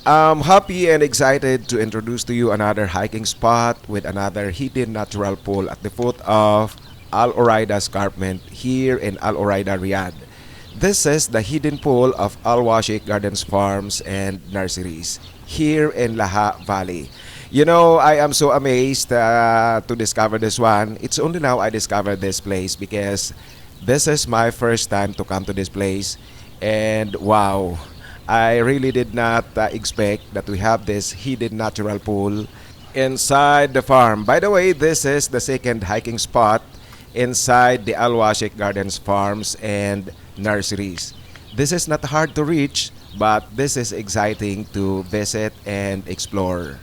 I'm happy and excited to introduce to you another hiking spot with another hidden natural pool at the foot of Al Uraidh escarpment here in Al Uraidh, Riyadh. This is the hidden pool of Alwasheq Gardens Farms and Nurseries here in Laha Valley. You know, I am so amazed to discover this one. It's only now I discovered this place because this is my first time to come to this place. And wow, I really did not expect that we have this hidden natural pool inside the farm. By the way, this is the second hiking spot inside the Alwasheq Gardens Farms and Nurseries. This is not hard to reach, but this is exciting to visit and explore.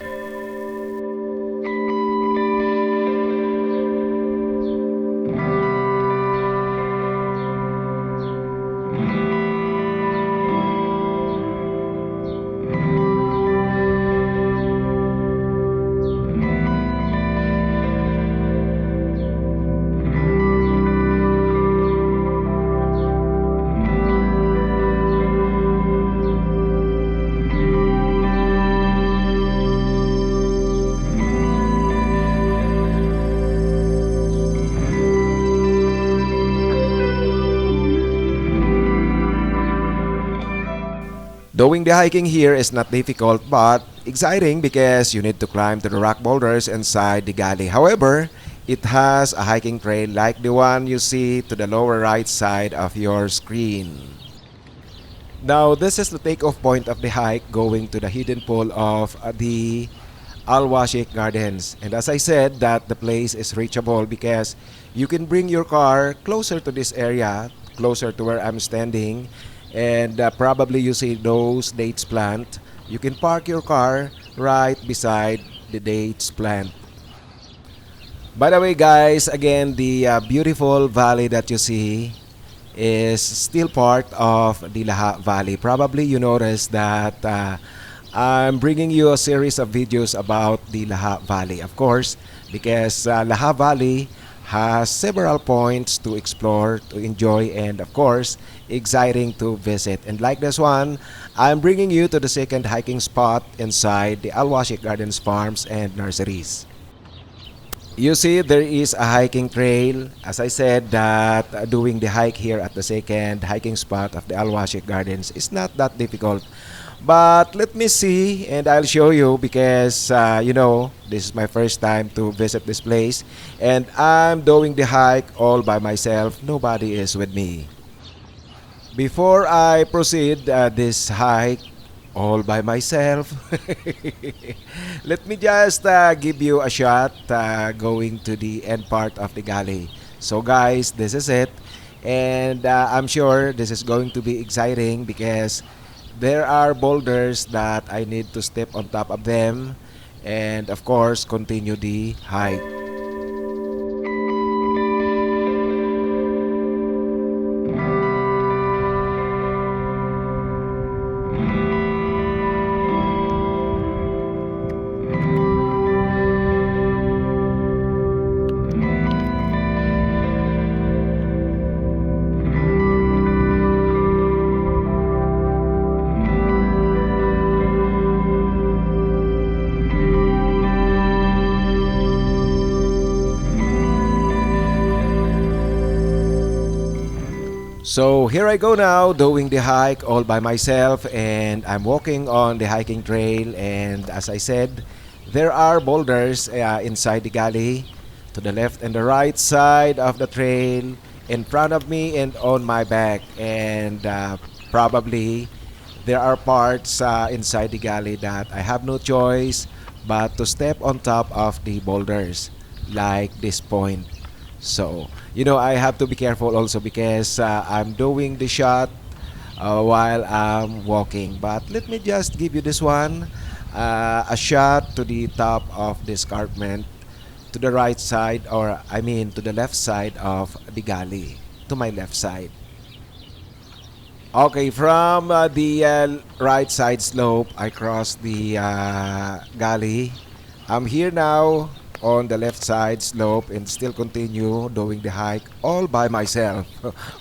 Doing the hiking here is not difficult but exciting because you need to climb to the rock boulders inside the gully. However, it has a hiking trail like the one you see to the lower right side of your screen. Now, this is the takeoff point of the hike going to the hidden pool of the Alwasheq Gardens. And as I said, that the place is reachable because you can bring your car closer to this area, closer to where I'm standing, and probably you see those dates plant. You can park your car right beside the dates plant. By the way, guys, again, the beautiful valley that you see is still part of the Laha Valley. Probably you noticed that I'm bringing you a series of videos about the Laha Valley, of course, because Laha Valley has several points to explore, to enjoy, and of course, exciting to visit. And like this one, I'm bringing you to the second hiking spot inside the Alwasheq Gardens Farms and Nurseries. You see, there is a hiking trail. As I said, that doing the hike here at the second hiking spot of the Alwasheq Gardens is not that difficult. But let me see and I'll show you because you know, this is my first time to visit this place and I'm doing the hike all by myself. Nobody is with me. Before I proceed this hike all by myself, let me just give you a shot going to the end part of the gully. So guys, this is it, and I'm sure this is going to be exciting because there are boulders that I need to step on top of them and of course continue the hike. So here I go now doing the hike all by myself and I'm walking on the hiking trail, and as I said, there are boulders inside the gully to the left and the right side of the trail, in front of me and on my back, and probably there are parts inside the gully that I have no choice but to step on top of the boulders like this point. So, you know, I have to be careful also because I'm doing the shot while I'm walking. But let me just give you this one, a shot to the top of the escarpment, to the right side, or I mean to the left side of the gully, to my left side. Okay, from the right side slope, I cross the gully. I'm here now on the left side slope and still continue doing the hike all by myself.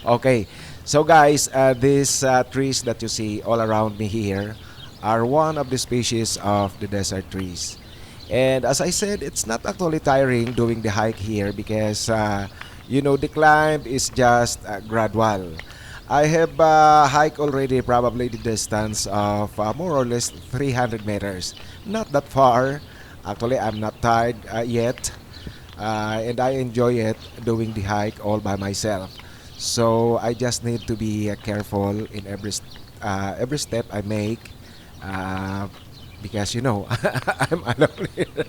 Okay, so guys, these trees that you see all around me here are one of the species of the desert trees. And as I said, it's not actually tiring doing the hike here because the climb is just gradual. I have hiked already probably the distance of more or less 300 meters. Not that far. Actually, I'm not tired yet, and I enjoy it doing the hike all by myself. So I just need to be careful in every step I make, uh, because I'm alone here.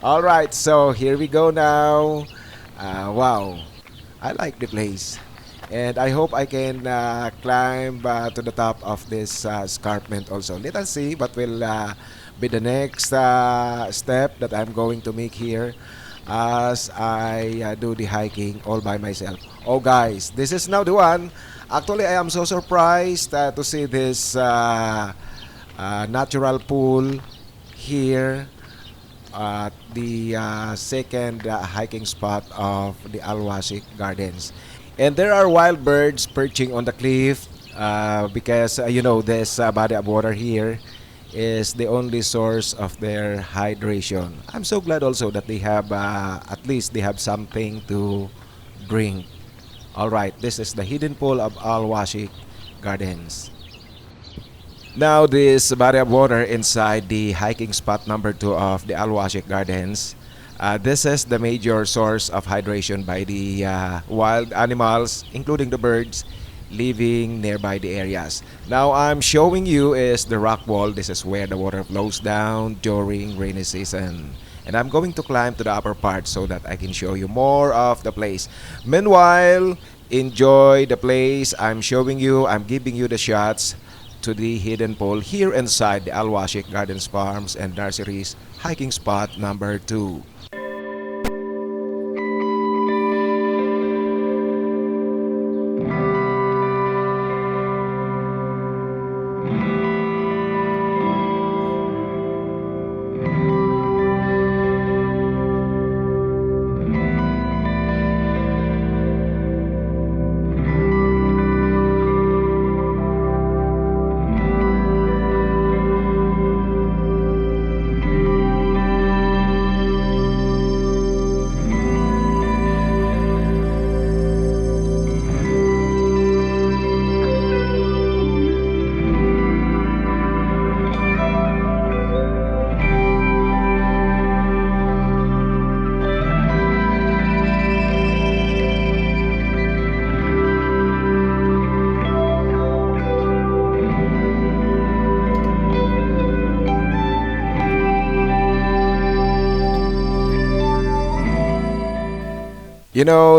All right, so here we go now. Wow, I like the place. And I hope I can climb to the top of this escarpment also. Let us see what will be the next step that I'm going to make here as I do the hiking all by myself. Oh guys, this is now the one. Actually, I am so surprised to see this natural pool here at the second hiking spot of the Alwasheq Gardens. And there are wild birds perching on the cliff because this body of water here is the only source of their hydration. I'm so glad also that they have at least they have something to drink. All right, this is the hidden pool of Alwasheq Gardens. Now, this body of water inside the hiking spot number 2 of the Alwasheq Gardens. This is the major source of hydration by the wild animals, including the birds, living nearby the areas. Now, I'm showing you is the rock wall. This is where the water flows down during rainy season. And I'm going to climb to the upper part so that I can show you more of the place. Meanwhile, enjoy the place. I'm giving you the shots to the hidden pool here inside the Alwasheq Gardens Farms and Nurseries hiking spot number 2.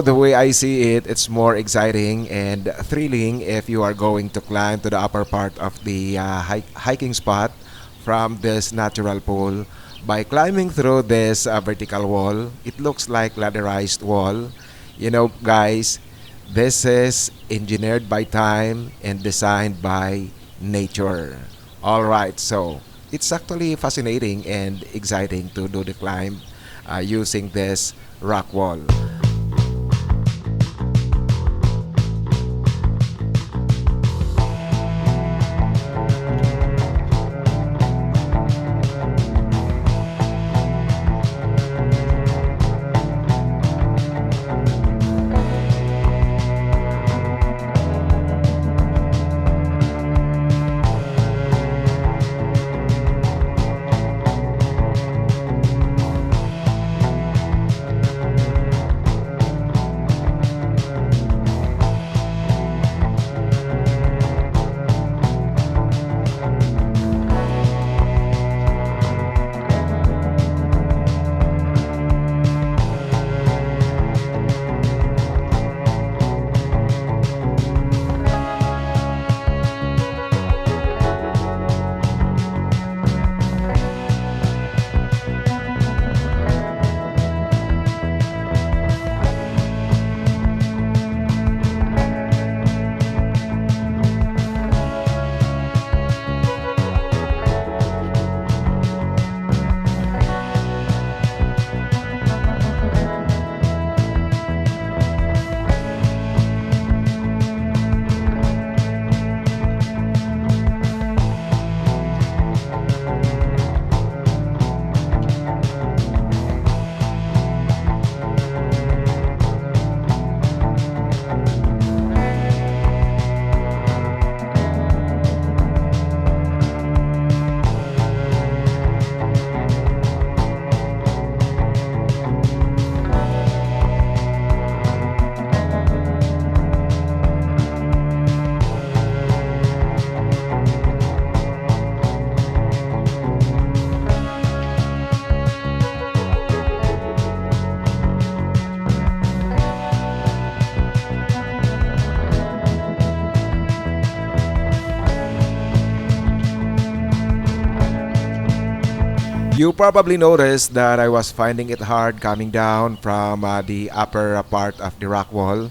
The way I see it, it's more exciting and thrilling if you are going to climb to the upper part of the hiking spot from this natural pool. By climbing through this vertical wall, it looks like ladderized wall. Guys, this is engineered by time and designed by nature. All right, so it's actually fascinating and exciting to do the climb using this rock wall. You probably noticed that I was finding it hard coming down from the upper part of the rock wall.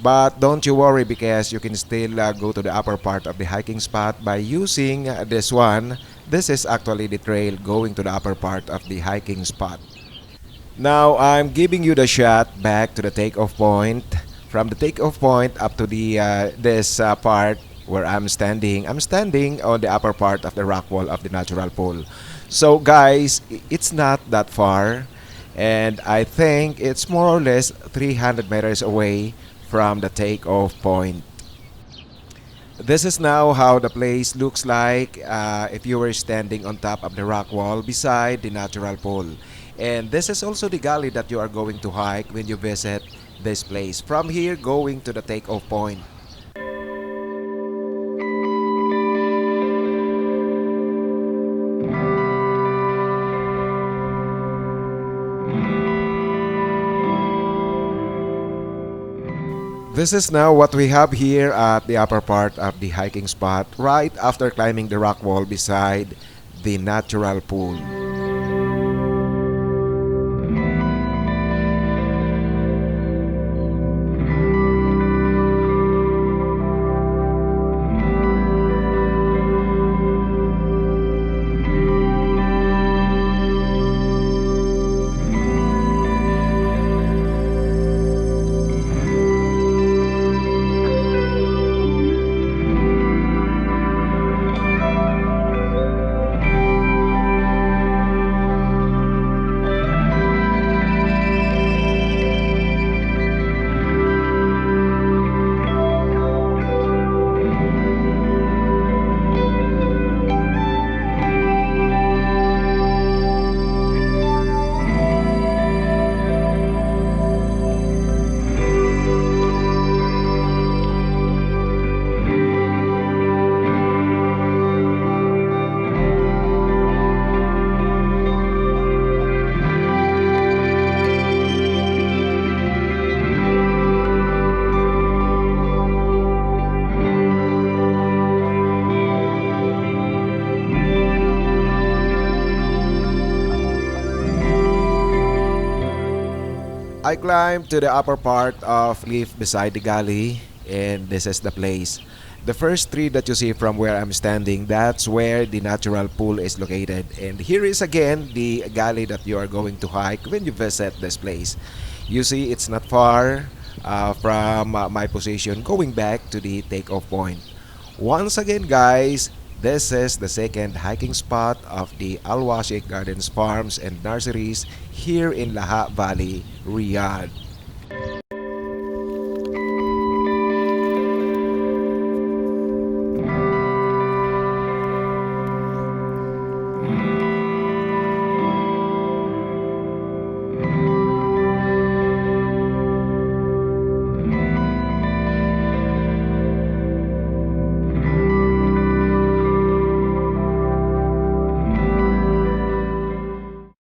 But don't you worry because you can still go to the upper part of the hiking spot by using this one. This is actually the trail going to the upper part of the hiking spot. Now I'm giving you the shot back to the takeoff point. From the takeoff point up to the this part where I'm standing on the upper part of the rock wall of the natural pool. So guys, it's not that far, and I think it's more or less 300 meters away from the takeoff point. This is now how the place looks like if you were standing on top of the rock wall beside the natural pool. And this is also the gully that you are going to hike when you visit this place. From here going to the takeoff point. This is now what we have here at the upper part of the hiking spot right after climbing the rock wall beside the natural pool. I climbed to the upper part of cliff beside the gully, and this is the place. The first tree that you see from where I'm standing, that's where the natural pool is located. And here is again the gully that you are going to hike when you visit this place. You see it's not far from my position going back to the takeoff point. Once again guys, this is the second hiking spot of the Alwasheq Gardens Farms and Nurseries here in Laha Valley, Riyadh.